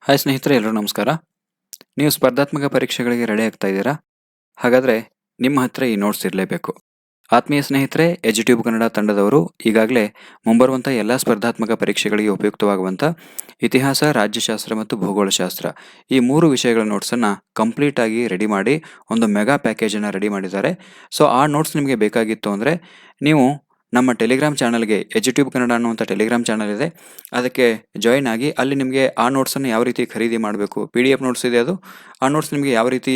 Hi ಸ್ನೇಹಿತರೆ, ಎಲ್ಲರೂ ನಮಸ್ಕಾರ. ನೀವು ಸ್ಪರ್ಧಾತ್ಮಕ ಪರೀಕ್ಷೆಗಳಿಗೆ ರೆಡಿ ಆಗ್ತಾ ಇದ್ದೀರಾ? ಹಾಗಾದರೆ ನಿಮ್ಮ ಹತ್ರ ಈ ನೋಟ್ಸ್ ಇರಲೇಬೇಕು. ಆತ್ಮೀಯ ಸ್ನೇಹಿತರೆ, ಎಜುಟ್ಯೂಬ್ ಕನ್ನಡ ತಂಡದವರು ಈಗಾಗಲೇ ಮುಂಬರುವಂಥ ಎಲ್ಲ ಸ್ಪರ್ಧಾತ್ಮಕ ಪರೀಕ್ಷೆಗಳಿಗೆ ಉಪಯುಕ್ತವಾಗುವಂಥ ಇತಿಹಾಸ, ರಾಜ್ಯಶಾಸ್ತ್ರ ಮತ್ತು ಭೂಗೋಳಶಾಸ್ತ್ರ ಈ 3 ವಿಷಯಗಳ ನೋಟ್ಸನ್ನು ಕಂಪ್ಲೀಟಾಗಿ ರೆಡಿ ಮಾಡಿ ಒಂದು ಮೆಗಾ ಪ್ಯಾಕೇಜನ್ನು ರೆಡಿ ಮಾಡಿದ್ದಾರೆ. ಸೊ ಆ ನೋಟ್ಸ್ ನಿಮಗೆ ಬೇಕಾಗಿತ್ತು ಅಂದರೆ ನೀವು ನಮ್ಮ ಟೆಲಿಗ್ರಾಮ್ ಚಾನಲ್ಗೆ, ಎಜುಟ್ಯೂಬ್ ಕನ್ನಡ ಅನ್ನುವಂಥ ಟೆಲಿಗ್ರಾಮ್ ಚಾನಲ್ ಇದೆ, ಅದಕ್ಕೆ ಜಾಯಿನ್ ಆಗಿ ಅಲ್ಲಿ ನಿಮಗೆ ಆ ನೋಟ್ಸನ್ನು ಯಾವ ರೀತಿ ಖರೀದಿ ಮಾಡಬೇಕು, PDF ನೋಟ್ಸ್ ಇದೆ, ಅದು ಆ ನೋಟ್ಸ್ ನಿಮಗೆ ಯಾವ ರೀತಿ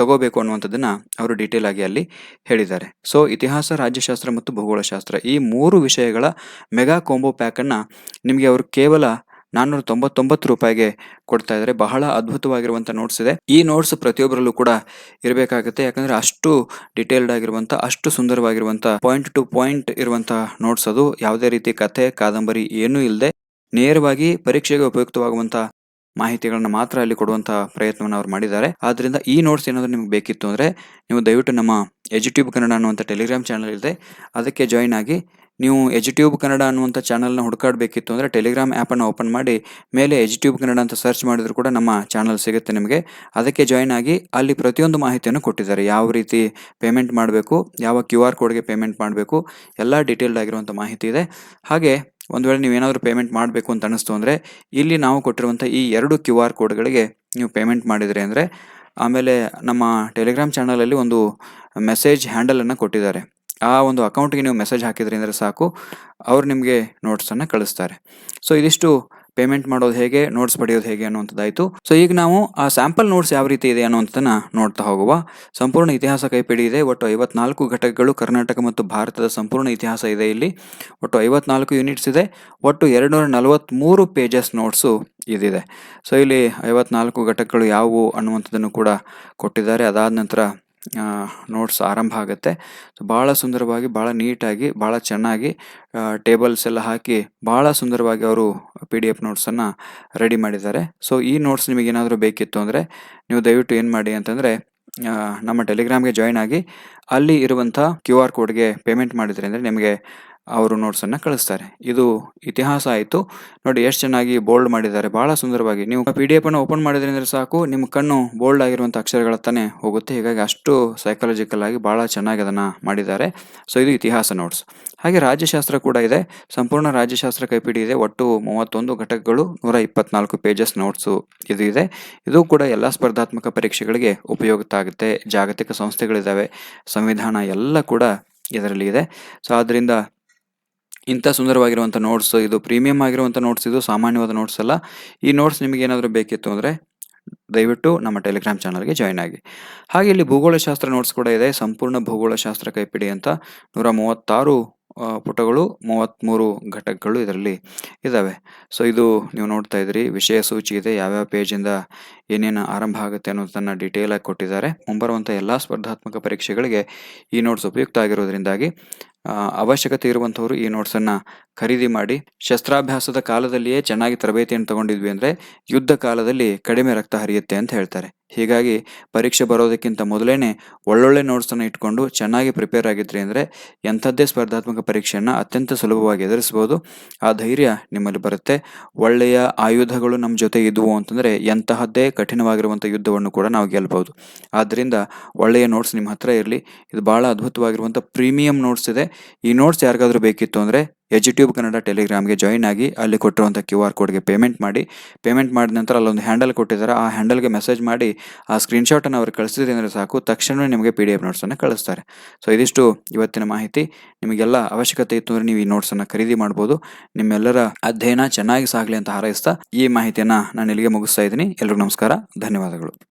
ತಗೋಬೇಕು ಅನ್ನುವಂಥದ್ದನ್ನು ಅವರು ಡೀಟೇಲ್ ಆಗಿ ಅಲ್ಲಿ ಹೇಳಿದ್ದಾರೆ. ಸೊ ಇತಿಹಾಸ, ರಾಜ್ಯಶಾಸ್ತ್ರ ಮತ್ತು ಭೂಗೋಳಶಾಸ್ತ್ರ ಈ 3 ವಿಷಯಗಳ ಮೆಗಾ ಕಾಂಬೋ ಪ್ಯಾಕನ್ನು ನಿಮಗೆ ಅವರು ಕೇವಲ 499 ರೂಪಾಯಿಗೆ ಕೊಡ್ತಾ ಇದ್ದಾರೆ. ಬಹಳ ಅದ್ಭುತವಾಗಿರುವಂಥ ನೋಟ್ಸ್ ಇದೆ. ಈ ನೋಟ್ಸ್ ಪ್ರತಿಯೊಬ್ಬರಲ್ಲೂ ಕೂಡ ಇರಬೇಕಾಗುತ್ತೆ, ಯಾಕಂದರೆ ಅಷ್ಟು ಡಿಟೇಲ್ಡ್ ಆಗಿರುವಂಥ, ಅಷ್ಟು ಸುಂದರವಾಗಿರುವಂಥ, ಪಾಯಿಂಟ್ ಟು ಪಾಯಿಂಟ್ ಇರುವಂಥ ನೋಟ್ಸ್. ಅದು ಯಾವುದೇ ರೀತಿ ಕಥೆ, ಕಾದಂಬರಿ ಏನೂ ಇಲ್ಲದೆ ನೇರವಾಗಿ ಪರೀಕ್ಷೆಗೆ ಉಪಯುಕ್ತವಾಗುವಂಥ ಮಾಹಿತಿಗಳನ್ನು ಮಾತ್ರ ಅಲ್ಲಿ ಕೊಡುವಂಥ ಪ್ರಯತ್ನವನ್ನು ಅವ್ರು ಮಾಡಿದ್ದಾರೆ. ಆದ್ದರಿಂದ ಈ ನೋಟ್ಸ್ ಏನಾದರೂ ನಿಮ್ಗೆ ಬೇಕಿತ್ತು ಅಂದರೆ ನೀವು ದಯವಿಟ್ಟು ನಮ್ಮ ಎಜುಟ್ಯೂಬ್ ಕನ್ನಡ ಅನ್ನುವಂಥ ಟೆಲಿಗ್ರಾಮ್ ಚಾನಲ್ ಇದೆ, ಅದಕ್ಕೆ ಜಾಯಿನ್ ಆಗಿ. ನೀವು ಎಜುಟ್ಯೂಬ್ ಕನ್ನಡ ಅನ್ನುವಂಥ ಚಾನಲ್ನ ಹುಡುಕಾಡಬೇಕಿತ್ತು ಅಂದರೆ ಟೆಲಿಗ್ರಾಮ್ ಆ್ಯಪನ್ನು ಓಪನ್ ಮಾಡಿ ಮೇಲೆ ಎಜುಟ್ಯೂಬ್ ಕನ್ನಡ ಅಂತ ಸರ್ಚ್ ಮಾಡಿದ್ರು ಕೂಡ ನಮ್ಮ ಚಾನಲ್ ಸಿಗುತ್ತೆ ನಿಮಗೆ. ಅದಕ್ಕೆ ಜಾಯಿನ್ ಆಗಿ ಅಲ್ಲಿ ಪ್ರತಿಯೊಂದು ಮಾಹಿತಿಯನ್ನು ಕೊಟ್ಟಿದ್ದಾರೆ. ಯಾವ ರೀತಿ ಪೇಮೆಂಟ್ ಮಾಡಬೇಕು, ಯಾವ QR ಕೋಡ್ಗೆ ಪೇಮೆಂಟ್ ಮಾಡಬೇಕು, ಎಲ್ಲ ಡೀಟೇಲ್ಡ್ ಆಗಿರುವಂಥ ಮಾಹಿತಿ ಇದೆ. ಹಾಗೆ ಒಂದು ವೇಳೆ ನೀವೇನಾದರೂ ಪೇಮೆಂಟ್ ಮಾಡಬೇಕು ಅಂತ ಅನ್ನಿಸ್ತು ಅಂದರೆ ಇಲ್ಲಿ ನಾವು ಕೊಟ್ಟಿರುವಂಥ ಈ 2 QR ಕೋಡ್ಗಳಿಗೆ ನೀವು ಪೇಮೆಂಟ್ ಮಾಡಿದರೆ ಅಂದರೆ ಆಮೇಲೆ ನಮ್ಮ ಟೆಲಿಗ್ರಾಮ್ ಚಾನಲಲ್ಲಿ ಒಂದು ಮೆಸೇಜ್ ಹ್ಯಾಂಡಲನ್ನು ಕೊಟ್ಟಿದ್ದಾರೆ. ಆ ಒಂದು ಅಕೌಂಟ್ಗೆ ನೀವು ಮೆಸೇಜ್ ಹಾಕಿದ್ರಿ ಅಂದರೆ ಸಾಕು, ಅವ್ರು ನಿಮಗೆ ನೋಟ್ಸನ್ನು ಕಳಿಸ್ತಾರೆ. ಸೊ ಇದಿಷ್ಟು ಪೇಮೆಂಟ್ ಮಾಡೋದು ಹೇಗೆ, ನೋಟ್ಸ್ ಪಡೆಯೋದು ಹೇಗೆ ಅನ್ನುವಂಥದ್ದಾಯಿತು. ಸೊ ಈಗ ನಾವು ಆ ಸ್ಯಾಂಪಲ್ ನೋಟ್ಸ್ ಯಾವ ರೀತಿ ಇದೆ ಅನ್ನುವಂಥದ್ದನ್ನು ನೋಡ್ತಾ ಹೋಗುವ. ಸಂಪೂರ್ಣ ಇತಿಹಾಸ ಕೈಪಿಡಿ ಇದೆ. ಒಟ್ಟು 54 ಘಟಕಗಳು, ಕರ್ನಾಟಕ ಮತ್ತು ಭಾರತದ ಸಂಪೂರ್ಣ ಇತಿಹಾಸ ಇದೆ. ಇಲ್ಲಿ ಒಟ್ಟು 54 ಯೂನಿಟ್ಸ್ ಇದೆ. ಒಟ್ಟು 243 ಪೇಜಸ್ ನೋಟ್ಸು ಇದಿದೆ. ಸೊ ಇಲ್ಲಿ 54 ಘಟಕಗಳು ಯಾವುವು ಅನ್ನುವಂಥದ್ದನ್ನು ಕೂಡ ಕೊಟ್ಟಿದ್ದಾರೆ. ಅದಾದ ನಂತರ ನೋಟ್ಸ್ ಆರಂಭ ಆಗುತ್ತೆ. ಸೊ ಭಾಳ ಸುಂದರವಾಗಿ, ಭಾಳ ನೀಟಾಗಿ, ಭಾಳ ಚೆನ್ನಾಗಿ ಟೇಬಲ್ಸ್ ಎಲ್ಲ ಹಾಕಿ ಭಾಳ ಸುಂದರವಾಗಿ ಅವರು PDF ನೋಟ್ಸನ್ನು ರೆಡಿ ಮಾಡಿದ್ದಾರೆ. ಸೊ ಈ ನೋಟ್ಸ್ ನಿಮಗೇನಾದರೂ ಬೇಕಿತ್ತು ಅಂದರೆ ನೀವು ದಯವಿಟ್ಟು ಏನು ಮಾಡಿ ಅಂತಂದರೆ ನಮ್ಮ ಟೆಲಿಗ್ರಾಮ್ಗೆ ಜಾಯಿನ್ ಆಗಿ ಅಲ್ಲಿ ಇರುವಂಥ QR ಕೋಡ್ಗೆ ಪೇಮೆಂಟ್ ಮಾಡಿದರೆ ಅಂದರೆ ನಿಮಗೆ ಅವರು ನೋಟ್ಸನ್ನು ಕಳಿಸ್ತಾರೆ. ಇದು ಇತಿಹಾಸ ಆಯಿತು. ನೋಡಿ ಎಷ್ಟು ಚೆನ್ನಾಗಿ ಬೋಲ್ಡ್ ಮಾಡಿದ್ದಾರೆ, ಭಾಳ ಸುಂದರವಾಗಿ. ನೀವು PDF ಅನ್ನು ಓಪನ್ ಮಾಡಿದ್ರೆ ಅಂದರೆ ಸಾಕು, ನಿಮ್ಮ ಕಣ್ಣು ಬೋಲ್ಡ್ ಆಗಿರುವಂಥ ಅಕ್ಷರಗಳ ತಾನೇ ಹೋಗುತ್ತೆ. ಹೀಗಾಗಿ ಅಷ್ಟು ಸೈಕಾಲಜಿಕಲ್ ಆಗಿ ಭಾಳ ಚೆನ್ನಾಗಿ ಅದನ್ನು ಮಾಡಿದ್ದಾರೆ. ಸೊ ಇದು ಇತಿಹಾಸ ನೋಟ್ಸ್. ಹಾಗೆ ರಾಜ್ಯಶಾಸ್ತ್ರ ಕೂಡ ಇದೆ. ಸಂಪೂರ್ಣ ರಾಜ್ಯಶಾಸ್ತ್ರ ಕೈಪಿಡಿ ಇದೆ. ಒಟ್ಟು 31 ಘಟಕಗಳು, 124 ಪೇಜಸ್ ನೋಟ್ಸು ಇದು ಇದೆ. ಇದು ಕೂಡ ಎಲ್ಲ ಸ್ಪರ್ಧಾತ್ಮಕ ಪರೀಕ್ಷೆಗಳಿಗೆ ಉಪಯುಕ್ತ ಆಗುತ್ತೆ. ಜಾಗತಿಕ ಸಂಸ್ಥೆಗಳಿದ್ದಾವೆ, ಸಂವಿಧಾನ ಎಲ್ಲ ಕೂಡ ಇದರಲ್ಲಿ ಇದೆ. ಸೊ ಆದ್ದರಿಂದ ಇಂಥ ಸುಂದರವಾಗಿರುವಂಥ ನೋಟ್ಸ್, ಇದು ಪ್ರೀಮಿಯಂ ಆಗಿರುವಂಥ ನೋಟ್ಸ್, ಇದು ಸಾಮಾನ್ಯವಾದ ನೋಟ್ಸ್ ಅಲ್ಲ. ಈ ನೋಟ್ಸ್ ನಿಮಗೇನಾದರೂ ಬೇಕಿತ್ತು ಅಂದರೆ ದಯವಿಟ್ಟು ನಮ್ಮ ಟೆಲಿಗ್ರಾಮ್ ಚಾನಲ್ಗೆ ಜಾಯಿನ್ ಆಗಿ. ಹಾಗೆ ಇಲ್ಲಿ ಭೂಗೋಳಶಾಸ್ತ್ರ ನೋಟ್ಸ್ ಕೂಡ ಇದೆ. ಸಂಪೂರ್ಣ ಭೂಗೋಳಶಾಸ್ತ್ರ ಕೈಪಿಡಿ ಅಂತ 136 ಪುಟಗಳು, 33 ಘಟಕಗಳು ಇದರಲ್ಲಿ ಇದ್ದಾವೆ. ಸೊ ಇದು ನೀವು ನೋಡ್ತಾ ಇದ್ದೀರಿ, ವಿಷಯ ಸೂಚಿ ಇದೆ, ಯಾವ್ಯಾವ ಪೇಜಿಂದ ಏನೇನು ಆರಂಭ ಆಗುತ್ತೆ ಅನ್ನೋದನ್ನು ಡೀಟೇಲ್ ಆಗಿ ಕೊಟ್ಟಿದ್ದಾರೆ. ಮುಂಬರುವಂಥ ಎಲ್ಲ ಸ್ಪರ್ಧಾತ್ಮಕ ಪರೀಕ್ಷೆಗಳಿಗೆ ಈ ನೋಟ್ಸ್ ಉಪಯುಕ್ತ ಆಗಿರೋದ್ರಿಂದಾಗಿ ಅವಶ್ಯಕತೆ ಇರುವಂಥವರು ಈ ನೋಟ್ಸನ್ನು ಖರೀದಿ ಮಾಡಿ. ಶಸ್ತ್ರಾಭ್ಯಾಸದ ಕಾಲದಲ್ಲಿಯೇ ಚೆನ್ನಾಗಿ ತರಬೇತಿಯನ್ನು ತಗೊಂಡಿದ್ವಿ ಅಂದರೆ ಯುದ್ಧ ಕಾಲದಲ್ಲಿ ಕಡಿಮೆ ರಕ್ತ ಹರಿಯುತ್ತೆ ಅಂತ ಹೇಳ್ತಾರೆ. ಹೀಗಾಗಿ ಪರೀಕ್ಷೆ ಬರೋದಕ್ಕಿಂತ ಮೊದಲೇ ಒಳ್ಳೊಳ್ಳೆ ನೋಟ್ಸನ್ನು ಇಟ್ಕೊಂಡು ಚೆನ್ನಾಗಿ ಪ್ರಿಪೇರ್ ಆಗಿದ್ರಿ ಅಂದರೆ ಎಂಥದ್ದೇ ಸ್ಪರ್ಧಾತ್ಮಕ ಪರೀಕ್ಷೆಯನ್ನು ಅತ್ಯಂತ ಸುಲಭವಾಗಿ ಎದುರಿಸ್ಬೋದು. ಆ ಧೈರ್ಯ ನಿಮ್ಮಲ್ಲಿ ಬರುತ್ತೆ. ಒಳ್ಳೆಯ ಆಯುಧಗಳು ನಮ್ಮ ಜೊತೆ ಇದ್ವು ಅಂತಂದರೆ ಎಂತಹದ್ದೇ ಕಠಿಣವಾಗಿರುವಂಥ ಯುದ್ಧವನ್ನು ಕೂಡ ನಾವು ಗೆಲ್ಬೋದು. ಆದ್ದರಿಂದ ಒಳ್ಳೆಯ ನೋಟ್ಸ್ ನಿಮ್ಮ ಹತ್ರ ಇರಲಿ. ಇದು ಭಾಳ ಅದ್ಭುತವಾಗಿರುವಂಥ ಪ್ರೀಮಿಯಂ ನೋಟ್ಸ್ ಇದೆ. ಈ ನೋಟ್ಸ್ ಯಾರಿಗಾದರೂ ಬೇಕಿತ್ತು ಅಂದರೆ ಎಜುಟ್ಯೂಬ್ ಕನ್ನಡ ಟೆಲಿಗ್ರಾಮ್ಗೆ ಜಾಯಿನ್ ಆಗಿ ಅಲ್ಲಿ ಕೊಟ್ಟಿರುವಂಥ QR ಕೋಡ್ಗೆ ಪೇಮೆಂಟ್ ಮಾಡಿ. ಪೇಮೆಂಟ್ ಮಾಡಿದ ನಂತರ ಅಲ್ಲೊಂದು ಹ್ಯಾಂಡಲ್ ಕೊಟ್ಟಿದ್ದಾರೆ, ಆ ಹ್ಯಾಂಡಲ್ಗೆ ಮೆಸೇಜ್ ಮಾಡಿ ಆ ಸ್ಕ್ರೀನ್ಶಾಟನ್ನು ಅವ್ರು ಕಳಿಸಿದ್ರಿ ಅಂದರೆ ಸಾಕು, ತಕ್ಷಣವೇ ನಿಮಗೆ PDF ನೋಟ್ಸನ್ನು ಕಳಿಸ್ತಾರೆ. ಸೊ ಇದಿಷ್ಟು ಇವತ್ತಿನ ಮಾಹಿತಿ. ನಿಮಗೆಲ್ಲ ಅವಶ್ಯಕತೆ ಇತ್ತು ಅಂದರೆ ನೀವು ಈ ನೋಟ್ಸನ್ನು ಖರೀದಿ ಮಾಡ್ಬೋದು. ನಿಮ್ಮೆಲ್ಲರ ಅಧ್ಯಯನ ಚೆನ್ನಾಗಿ ಸಾಗಲಿ ಅಂತ ಹಾರೈಸ್ತಾ ಈ ಮಾಹಿತಿಯನ್ನು ನಾನು ಇಲ್ಲಿಗೆ ಮುಗಿಸ್ತಾ ಇದ್ದೀನಿ. ಎಲ್ರಿಗೂ ನಮಸ್ಕಾರ, ಧನ್ಯವಾದಗಳು.